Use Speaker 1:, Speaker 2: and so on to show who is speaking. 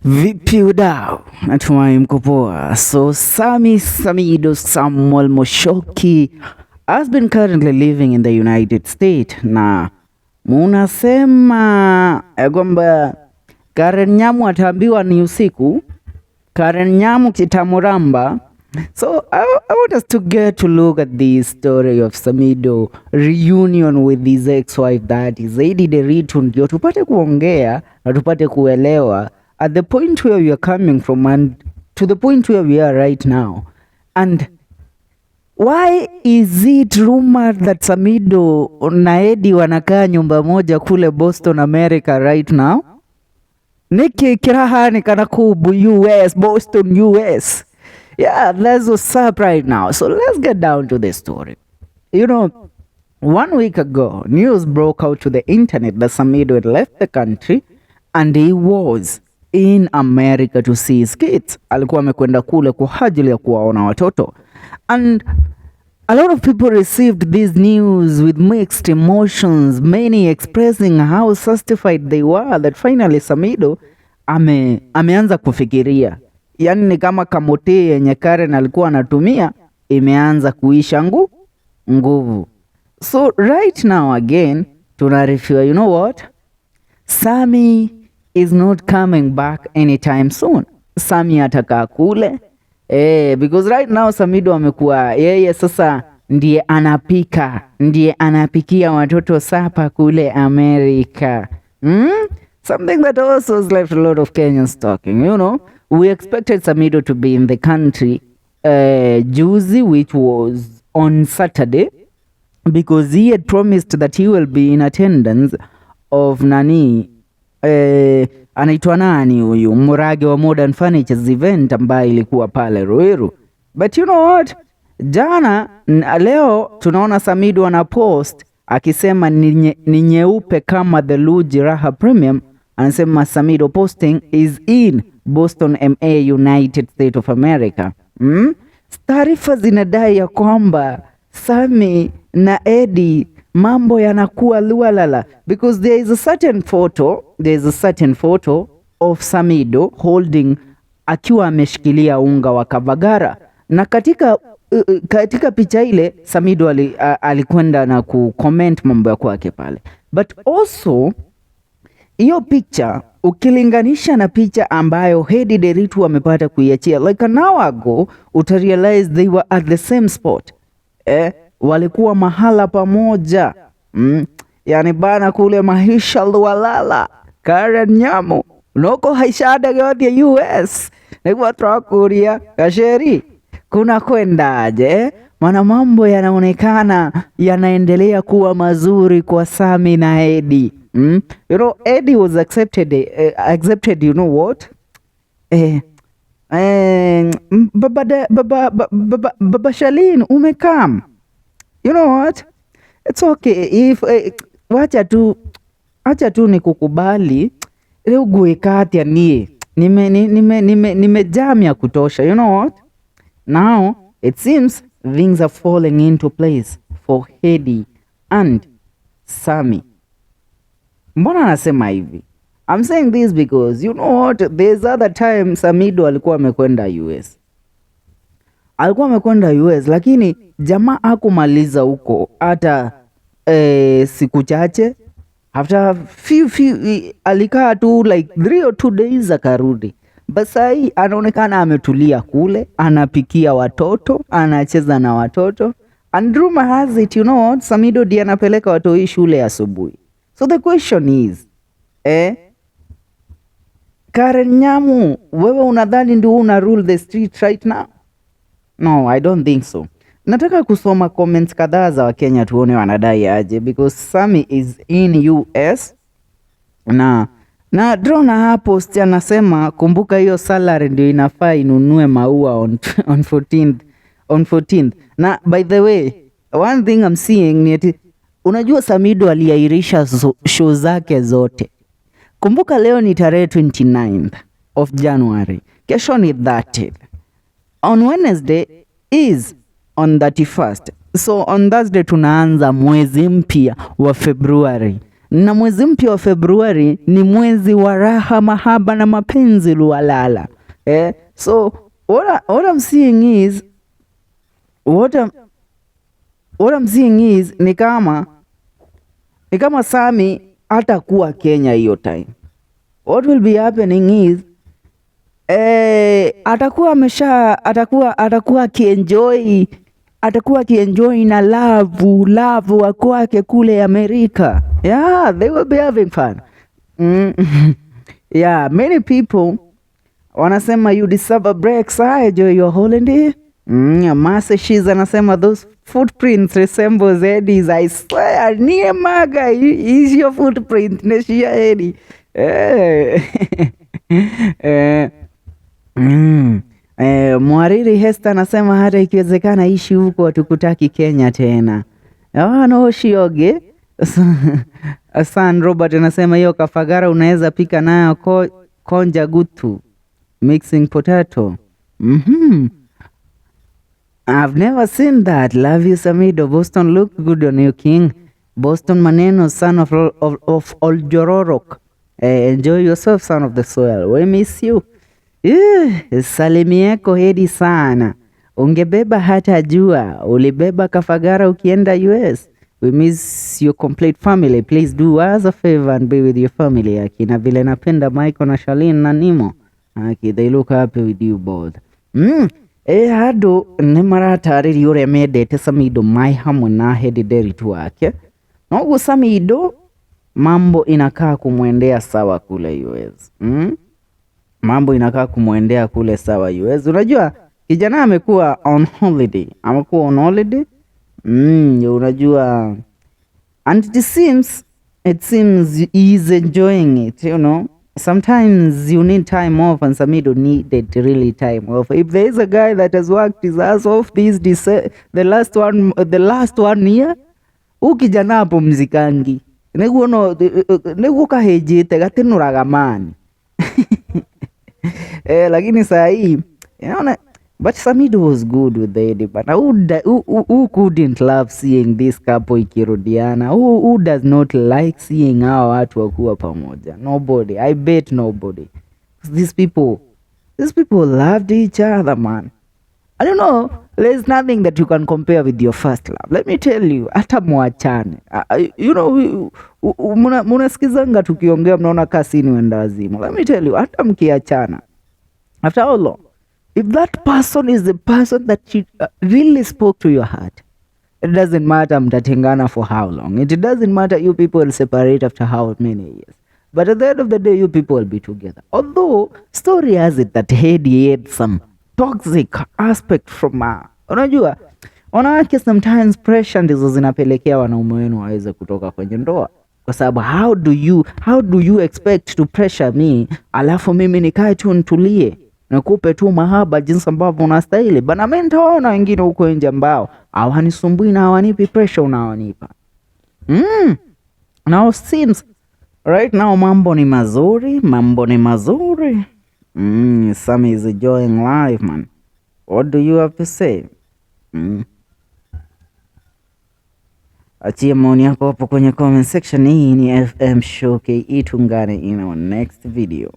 Speaker 1: Vipi udao? Natumai mko poa. So Samidoh Samuel Moshoki has been currently living in the United States na munasema kwamba Karen Nyamu ataambiwa ni usiku. Karen Nyamu kitamuramba. So I want us to get to look at the story of Samidoh reunion with his ex-wife, that is Nderitu, ndio tupate kuongea na tupate kuelewa at the point where we are coming from and to the point where we are right now. And why is it rumored that Samidoh na Edday wanakaa nyumba moja kule Boston, America right now? Niki kirahani kanakubu US, Boston, US. Yeah, that's what's up right now. So let's get down to the story. You know, 1 week ago, news broke out to the internet that Samidoh had left the country and he was in America to see his kids. Alikuwa amekwenda kule kwa ajili ya kuwaona watoto. And a lot of people received this news with mixed emotions, many expressing how satisfied they were that finally Samidoh ameanza kufikiria. Yani ni kama kamote yenye Karen alikuwa anatumia imeanza kuisha nguvu. So right now again tunaarifiwa, you know what? Sami is not coming back anytime soon. Sami atakaa kule. Because right now Samidoh amekuwa yeye sasa ndiye anapikia watoto sapa kule Amerika. Something that also has left a lot of Kenyans talking, you know. We expected Samidoh to be in the country juzi, which was on Saturday, because he had promised that he will be in attendance of anaitwa nani huyu murage wa Modern Furniture's event ambayo ilikuwa pale Ruiru. But you know what? Leo tunaona Samidoh ana post akisema ni nyeupe kama the Luji Raha Premium. Anasema Samidoh posting is in Boston, MA, United States of America. Taarifa zinadai ya kwamba Sami na Edday mambo yanakuwa lualala, because there is a certain photo of Samidoh holding akiwa ameshikilia unga wa Kavagara, na katika picha ile Samidoh alikwenda na kucomment mambo ya kwake pale. But also hiyo picha ukilinganisha na picha ambayo Edday Nderitu amepata kuiachia like an hour ago, utarealize they were at the same spot. Walikuwa mahala pamoja. Yani bana kule maisha walala. Karen Nyamu noko haishada gyothie US nikuwa trakuria kasheri kuna kwendaje, maana mambo yanaonekana yanaendelea kuwa mazuri kwa Sami na Edday. You know, Edday was accepted, you know what? Baba Shalin umekam. You know what? It's okay. If wacha tu nikukubali leo guekati nie. Nimejamia kutosha. You know what? Now it seems things are falling into place for Edday and Sami. Mbona nasema hivi? I'm saying this because you know what, there's other time Samidoh alikuwa amekwenda US. Lakini jamaa hakumaliza huko hata siku chache. After few alikaa tu like 3 or 2 days akarudi. Basai anaonekana ametulia kule, anapikia watoto, anacheza na watoto. And rumor has it, you know what, Samidoh ndiye anapeleka watoto shule asubuhi. So the question is, Karen Nyamu, wewe unadhani ndio una rule the street right now? No, I don't think so. Nataka kusoma comments kadhaa za Wakenya tuone wanadai aje, because Sami is in US na drona hapo anasema kumbuka hiyo salary ndio inafaa inunue maua on 14th. Na by the way, one thing I'm seeing ni ati unajua Samidoh aliairisha show zake zote. Kumbuka leo ni tarehe 29th of January. Kesho ni 30th. On Wednesday is on 31st. So on Thursday tunaanza mwezi mpya wa February. na mwezi mpya wa Februari ni mwezi wa raha, mahaba na mapenzi lualala. So what I'm seeing is ni kama Sami atakuwa Kenya hiyo time. What will be happening is atakuwa akienjoy na love wa kwake kule Amerika. Yeah, they will be having fun. Yeah, many people wanasema you deserve a break, so enjoy your holiday. Mase Shiz anasema those footprints resembles Eddie's. I swear, nie maga is your footprint neshia Eddie. Mwariri Hester anasema hata ikiwezekana ishi huko hatukutaki Kenya tena. No shioge. Asan Robert anasema hiyo kafagara unaweza pika nayo konja gutu mixing potato. I've never seen that. Love you Samidoh. Boston look good on you king. Boston Maneno son of Oljororok. Enjoy yourself son of the soil. We miss you. Salimieko hedi sana. Ungebeba hata jua. Ulibeba kafagara ukienda US. We miss your complete family. Please do us a favor and be with your family. Akina vile napenda Michael na Charlene na Nimo. They look happy with you both. Hado ni maratariri uria mendete Samidoh mai hamwe na Nderitu wake. Nogu Samidoh mambo inakaa kumwendea sawa kule US. Mambo inakaa kumwendea kule sawa US. Unajua kijana amekuwa on holiday. Unajua and it seems he is enjoying it, you know. Sometimes you need time off, and Samidoh needed really time off. If there is a guy that has worked his ass off the last one year, ukijana hapo mzikangi niguo kahejete gatinuraga mani. Lakini saa hii unaona, but Samidoh was good with the Eddie. But who couldn't love seeing this couple ikirudiana? Who does not like seeing hao watu wakuwa pamoja? Nobody. I bet nobody. These people loved each other, man. I don't know. There's nothing that you can compare with your first love. Let me tell you, hata mwachane. You know, munasikizanga tukiongea mnaona kasini wenda wazimu. Let me tell you, hata mkiachana, after how long? If that person is the person that really spoke to your heart, it doesn't matter mtatengana for how long. It doesn't matter you people will separate after how many years. But at the end of the day, you people will be together. Although, story has it that Eddie had some toxic aspect from unajua, wanawake sometimes pressure ndizo zinapelekea wanaume wenu waweze kutoka kwenye ndoa. Kwa sababu how do you expect to pressure me alafu mimi nikae tu nitulie nikupe tu mahaba jinsi ambavyo unastahili? Bana mimi nitaona wengine huko nje ambao hawanisumbui na hawanipi pressure unawanipa. Now since right now mambo ni mazuri. Sami is enjoying life, man. What do you have to say? Achia maoni yako hapo kwenye comment section. Hii ni FM Show KE, tungane in our next video.